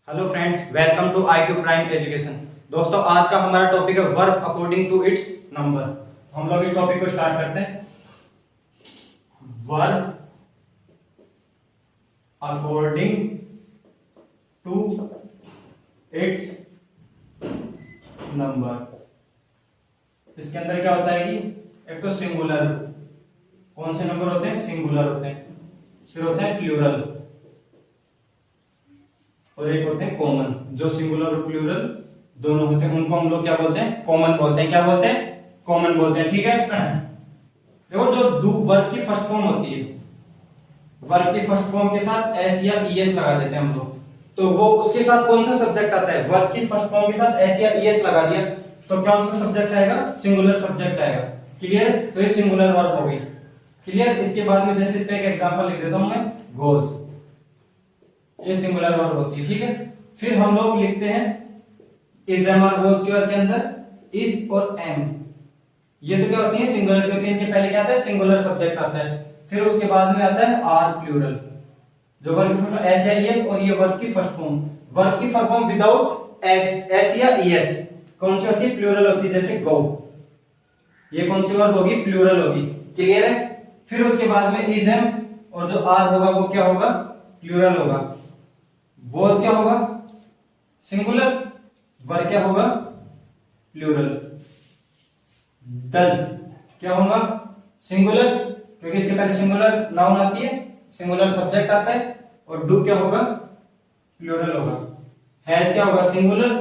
Hello friends, welcome to IQ prime education. दोस्तों, आज का हमारा टॉपिक है verb according to its number. हम लोग इस टॉपिक को स्टार्ट करते हैं। Verb according to its number. इसके अंदर क्या होता है कि एक तो सिंगुलर, कौन से नंबर होते हैं? सिंगुलर होते हैं। फिर होते हैं प्लूरल और एक होते हैं कॉमन। जो सिंगुलर और प्लूरल दोनों होते हैं उनको हम लोग क्या बोलते हैं? कॉमन बोलते हैं। क्या बोलते हैं? कॉमन बोलते हैं। ठीक है। देखो, जो डू वर्ब की फर्स्ट फॉर्म होती है, वर्ब की फर्स्ट फॉर्म के साथ एस या ईएस लगा देते हैं हम लोग, तो वो उसके साथ कौन सा सब्जेक्ट आता है? वर्ब की फर्स्ट फॉर्म के साथ एस या ईएस लगा दिया तो कौन सा सब्जेक्ट आएगा? सिंगुलर सब्जेक्ट आएगा। क्लियर? तो ये सिंगुलर वर्ब हो गई। क्लियर? इसके बाद में जैसे इसका एक एग्जांपल लिख देता हूं मैं, गोज। ये सिंगुलर वर्ब होती है। ठीक है। फिर हम लोग लिखते हैं इज, एम, आर, वॉज के वर्ड के अंदर इज और एम। ये तो क्या होती है? सिंगुलर, क्योंकि इनके पहले क्या आता है? सिंगुलर सब्जेक्ट आता है। फिर उसके बाद में आता है आर प्लूरल, जो वर्ब की फर्स्ट एस या ईएस, और ये वर्ब की फर्स्ट फॉर्म। वर्ब की first form without S, S या ईएस कौन सी होती है? प्लूरल होती है। जैसे गो, ये कौन सी वर्ब होगी? प्लूरल होगी। क्लियर है? फिर उसके बाद में इज, एम, और जो आर होगा वो क्या होगा? प्लूरल होगा। वॉज क्या होगा? सिंगुलर। वर्ब क्या होगा? प्लूरल। डज क्या होगा? सिंगुलर, क्योंकि इसके पहले सिंगुलर नाउन आती है, सिंगुलर सब्जेक्ट आता है। और डू क्या होगा? प्लूरल होगा। हैज क्या होगा? सिंगुलर।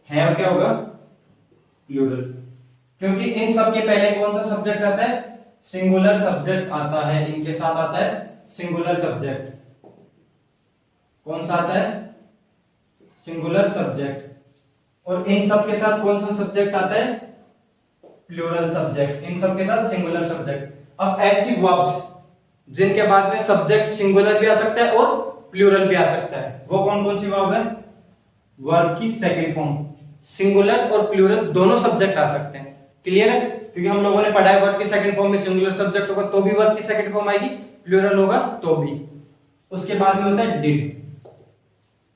हैव क्या होगा? प्लूरल। क्योंकि इन सब के पहले कौन सा सब्जेक्ट आता है? सिंगुलर सब्जेक्ट आता है। इनके साथ आता है सिंगुलर सब्जेक्ट। कौन सा आता है? Singular subject. और इन सब के साथ कौन सा सब्जेक्ट आता है? Plural subject. इन सब के साथ सिंगुलर सब्जेक्ट। अब ऐसी वर्ब्स जिनके बाद में सब्जेक्ट सिंगुलर भी आ सकता है और प्लूरल भी आ सकता है, वो कौन कौन सी वर्ब है? वर्ब की सेकंड फॉर्म। सिंगुलर और प्लूरल दोनों सब्जेक्ट आ सकते हैं। क्लियर है? क्योंकि हम लोगों ने पढ़ा है वर्ब की सेकंड फॉर्म में सिंगुलर सब्जेक्ट होगा तो भी वर्ब की सेकंड फॉर्म आएगी, प्लूरल होगा तो भी। उसके बाद में होता है डिड।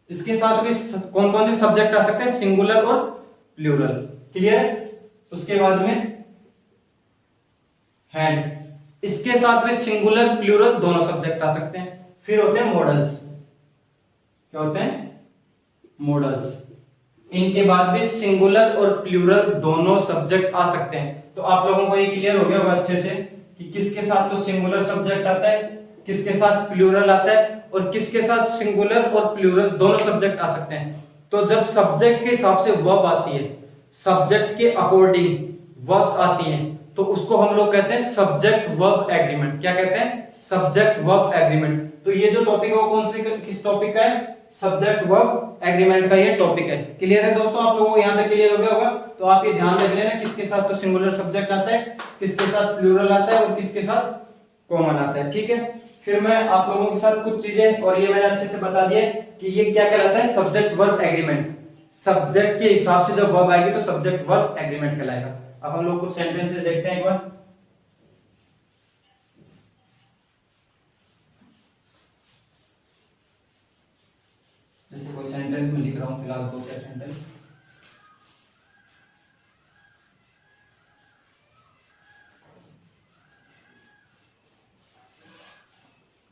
इसके साथ भी कौन कौन से सब्जेक्ट आ सकते हैं? सिंगुलर और प्लूरल। क्लियर है? उसके बाद में हैड, इसके साथ में सिंगुलर प्लूरल दोनों सब्जेक्ट आ सकते हैं। फिर होते हैं मॉडल्स। क्या होते हैं? मॉडल्स। इनके बाद भी सिंगुलर और प्लूरल दोनों सब्जेक्ट आ सकते हैं। तो आप लोगों को ये क्लियर हो गया होगा अच्छे से कि किसके साथ तो सिंगुलर सब्जेक्ट आता है, किसके साथ प्लूरल आता है, और किसके साथ सिंगुलर और प्लूरल दोनों सब्जेक्ट आ सकते हैं। तो जब सब्जेक्ट के हिसाब से वर्ब आती है, सब्जेक्ट के अकॉर्डिंग वर्ब्स आती हैं, तो उसको हम लोग कहते हैं सब्जेक्ट वर्ब एग्रीमेंट। क्या कहते हैं? Subject verb agreement. तो ये जो टॉपिक है वो कौन से किस टॉपिक का है? सब्जेक्ट वर्ब एग्रीमेंट का ये टॉपिक है। क्लियर है दोस्तों? आप लोगों को यहां तक क्लियर हो गया होगा। तो आप ये ध्यान रख लेना किसके साथ तो सिंगुलर सब्जेक्ट आता है, किसके साथ प्लूरल आता है, और किसके साथ कॉमन आता है। ठीक है। फिर मैं आप लोगों के साथ कुछ चीजें, और ये मैंने अच्छे से बता दिया कि ये क्या कहलाता है? Subject verb agreement. सब्जेक्ट के हिसाब से जब वर्ब आएगी तो सब्जेक्ट वर्ब एग्रीमेंट कहलाएगा। अब हम लोग कुछ सेंटेंसेस देखते हैं एक बार। जैसे कोई सेंटेंस में लिख रहा हूं फिलहाल, दो चार सेंटेंस।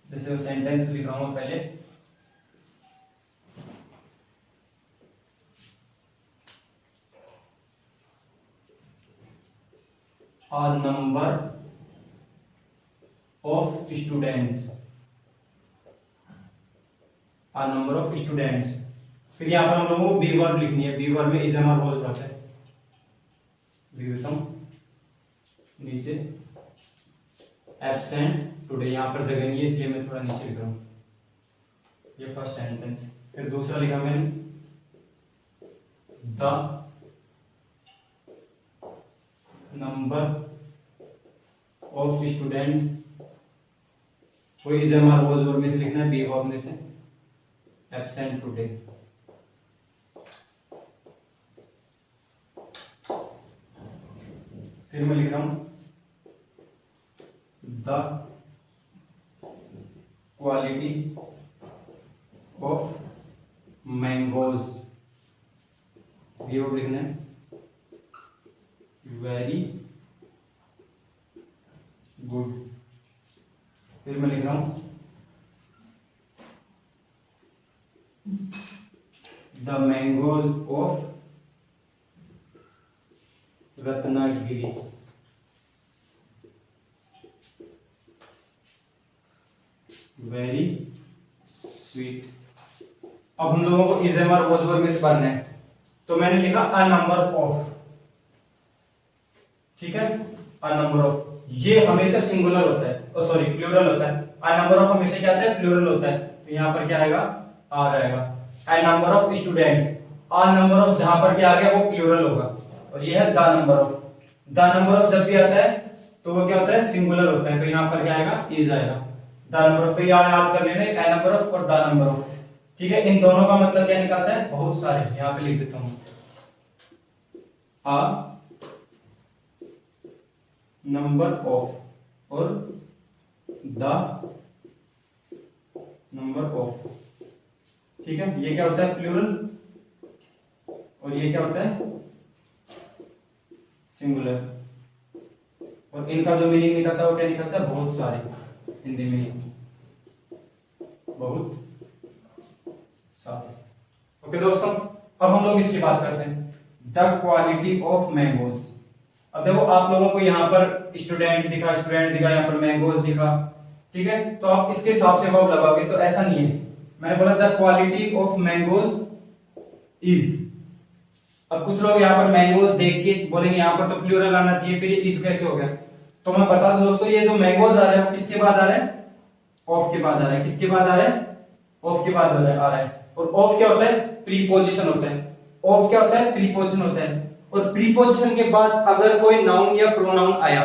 जैसे वो सेंटेंस लिख रहा हूं पहले, a number of students, a number of students। फिर यहाँ पर हम लोगों को बी वर्ब लिखनी है। बी वर्ब में इज, एम, आर, वॉज रहता है। लिख देता हूं नीचे, एब्सेंट टुडे। यहाँ पर जगह नहीं है इसलिए मैं थोड़ा नीचे लिख रहा हूँ। ये फर्स्ट सेंटेंस। फिर दूसरा लिखा मैंने, द नंबर ऑफ स्टूडेंट्स, कोई is, am, are, was verb में से लिखना है, बी वर्ब में से, एब्सेंट टुडे। फिर मैं लिख रहा हूं द क्वालिटी ऑफ मैंगोज, ये वर्ड लिखना है, वेरी गुड। फिर मैं लिख रहा हूं the mangoes of Ratnagiri, very sweet. अब हम लोगों को इज और वॉज वर्ब में से भरना है, तो मैंने लिखा अ नंबर ऑफ, ठीक है, अ नंबर ऑफ, ये हमेशा सिंगुलर होता है, सॉरी प्लूरल होता है। अ नंबर ऑफ हमेशा क्या होता है, प्लूरल होता है, तो यहां पर क्या आएगा, आ रहेगा। अ number of students, a number of जहां पर भी आ गया वो प्लूरल होगा, और ये है the number of. The number of जब भी आता है तो वो क्या होता है, सिंगुलर होता है, तो यहां पर क्या आएगा, इज आएगा। द नंबर ऑफ, तो याद कर लेना, अ नंबर ऑफ और द नंबर ऑफ, ठीक है। इन दोनों का मतलब क्या निकलता है, बहुत सारे। यहां पे लिख देता हूं, आ नंबर ऑफ और द नंबर ऑफ, ठीक है। ये क्या होता है, प्लूरल, और ये क्या होता है, सिंगुलर। और इनका जो मीनिंग निकलता है वो क्या निकलता है, बहुत सारे, हिंदी में बहुत सारे। ओके दोस्तों, अब हम लोग इसकी बात करते हैं, द क्वालिटी ऑफ मैंगोज। अब देखो आप लोगों को यहाँ पर स्टूडेंट दिखा, यहाँ पर मैंगोज दिखा, ठीक है, तो आप इसके हिसाब से वर्ब लगाओगे, तो ऐसा नहीं है। मैंने बोला the quality of mangoes is. अब कुछ लोग यहाँ पर मैंगोज देख के बोलेंगे यहाँ पर तो प्लूरल आना चाहिए, फिर इज कैसे हो गया। तो मैं बता दूं दोस्तों, ये जो मैंगोज आ रहे हैं किसके बाद आ रहे हैं, ऑफ के बाद आ रहे हैं। किसके बाद आ रहे हैं, ऑफ के बाद आ रहा है। और ऑफ क्या होता है, प्रीपोजिशन होता है। ऑफ क्या होता है, प्रीपोजिशन होता है। और प्रीपोजिशन के बाद अगर कोई नाउन या प्रोनाउन आया,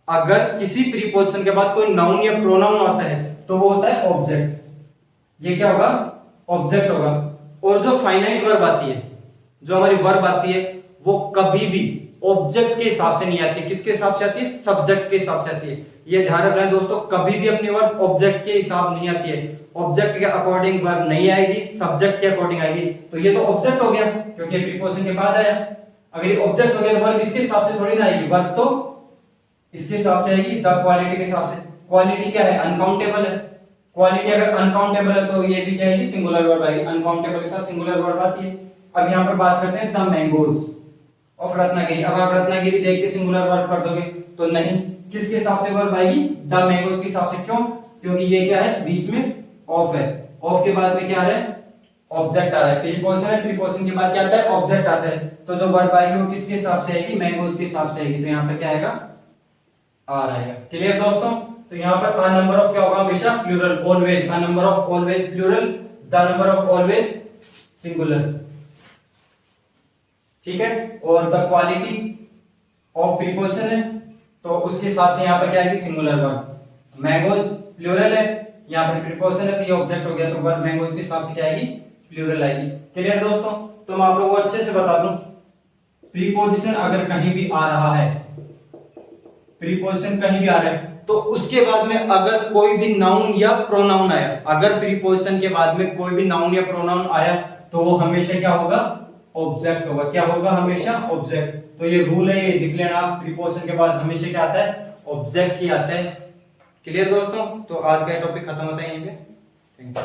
अगर किसी प्रीपोजिशन के बाद कोई नाउन या प्रोनाउन आता है तो वो होता है ऑब्जेक्ट। ये क्या होगा, ऑब्जेक्ट होगा। और जो फाइनाइट वर्ब आती है, जो हमारी वर्ब आती है, वो कभी भी ऑब्जेक्ट के हिसाब से नहीं आती। किसके हिसाब से आती है, सब्जेक्ट के हिसाब से आती है। ये ध्यान रखना है दोस्तों, कभी भी अपनी वर्ब ऑब्जेक्ट के हिसाब नहीं आती है। ऑब्जेक्ट के अकॉर्डिंग वर्ब नहीं आएगी, सब्जेक्ट के अकॉर्डिंग आएगी। तो ये तो ऑब्जेक्ट हो गया क्योंकि प्रीपोजिशन के बाद आया। अगर ये ऑब्जेक्ट हो गया तो वर्ब इसके हिसाब से थोड़ी ना आएगी, वर्ब तो इसके हिसाब से आएगी, द क्वालिटी के हिसाब से। क्वालिटी क्या है, अनकाउंटेबल है। क्वालिटी अगर अनकाउंटेबल है तो ये भी क्या आएगी, सिंगुलर वर्ब आएगी। अनकाउंटेबल के साथ सिंगुलर वर्ब आती है। अब यहाँ पर बात करते हैं द मैंगोज ऑफ रत्नागिरी। अब आप रत्नागिरी देख के सिंगुलर वर्ब कर दोगे तो नहीं, किसके हिसाब से वर्ब आएगी, द मैंगोज के हिसाब से। क्यों, क्योंकि ये क्या है, बीच में ऑफ है। ऑफ के बाद में क्या आ रहा है, ऑब्जेक्ट आ रहा है। प्रीपोजिशन है, प्रीपोजिशन के बाद क्या आता है, ऑब्जेक्ट आता है। तो जो वर्ब आएगी वो किसके हिसाब से आएगी, मैंगोज के हिसाब से आएगी। तो यहाँ पे क्या आएगा, आ रहेगा। क्लियर दोस्तों, तो यहाँ पर अ नंबर ऑफ क्या होगा, हमेशा plural, always. A number of always plural, the number of always singular, ठीक है। और द क्वालिटी ऑफ प्रीपोजिशन है तो उसके हिसाब से यहाँ पर क्या आएगी, सिंगुलर वर्ब। मैंगोज प्लूरल है, यहाँ पर प्रीपोजिशन है तो ये ऑब्जेक्ट हो गया, तो वर्ब मैंगोज के हिसाब से क्या आएगी, प्लूरल आएगी। क्लियर दोस्तों, तो मैं आप लोगों को अच्छे से बता दूं, प्रीपोजिशन अगर कहीं भी आ रहा है, प्रीपोजिशन कहीं भी आ रहा है, तो उसके बाद में अगर कोई भी नाउन या प्रोनाउन आया, अगर प्रीपोजिशन के बाद में कोई भी नाउन या प्रोनाउन आया तो वो हमेशा क्या होगा, ऑब्जेक्ट होगा। क्या होगा, हमेशा ऑब्जेक्ट। तो ये रूल है, ये लिख लेना, प्रीपोजिशन के बाद हमेशा क्या आता है, ऑब्जेक्ट ही आता है। क्लियर दोस्तों, तो आज का टॉपिक खत्म होता है यहीं पे। Thank you.